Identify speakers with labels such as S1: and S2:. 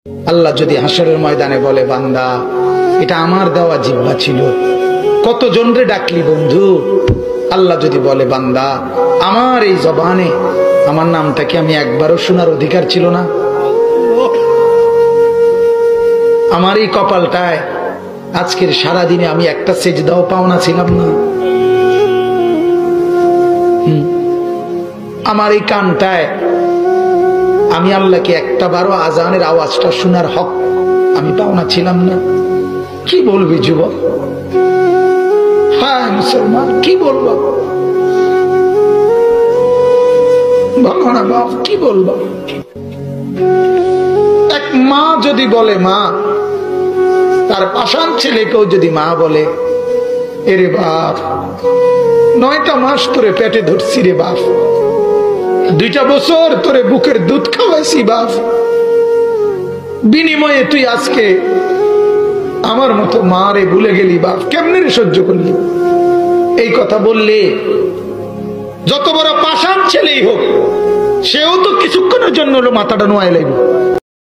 S1: আল্লাহ যদি হাসরের ময়দানে বলে, বান্দা এটা আমার দেওয়া জিহ্বা ছিল, কত জনরে ডাকলি বন্ধু। আল্লাহ যদি বলে, বান্দা আমার এই জবানে আমার নামটা কি আমি একবারও শোনার অধিকার ছিল না? আমার এই কপালটায় আজকের সারাদিনে আমি একটা সেজদাও পাওনা ছিলাম না? আমার এই কানটায় আমি আল্লাহকে একটা বারো আজানের আওয়াজটা শোনার হক আমি পাওনা ছিলাম না? কি বলবি যুবক? হ্যাঁ মুসলমান, কি বলবো? বলো না বাপ, কি বলবো? এক মা যদি বলে, মা তার পাষাণ ছেলেকেও যদি মা বলে, এরে বাপ 9টা মাস তোরে পেটে ধরছি রে বাপ, 2টা বছর তোরে বুকের দুধ খাওয়াইছি বাপ, বিনিময়ে তুই আজকে আমার মতো মা রে ভুলে গেলি বাপ, কেমনে রে সহ্য করলি? এই কথা বললে যত বড় পাষাণ ছেলেই হোক, সেও তো কিছুক্ষণের জন্য মাথাটা নোয়াই লাগবে।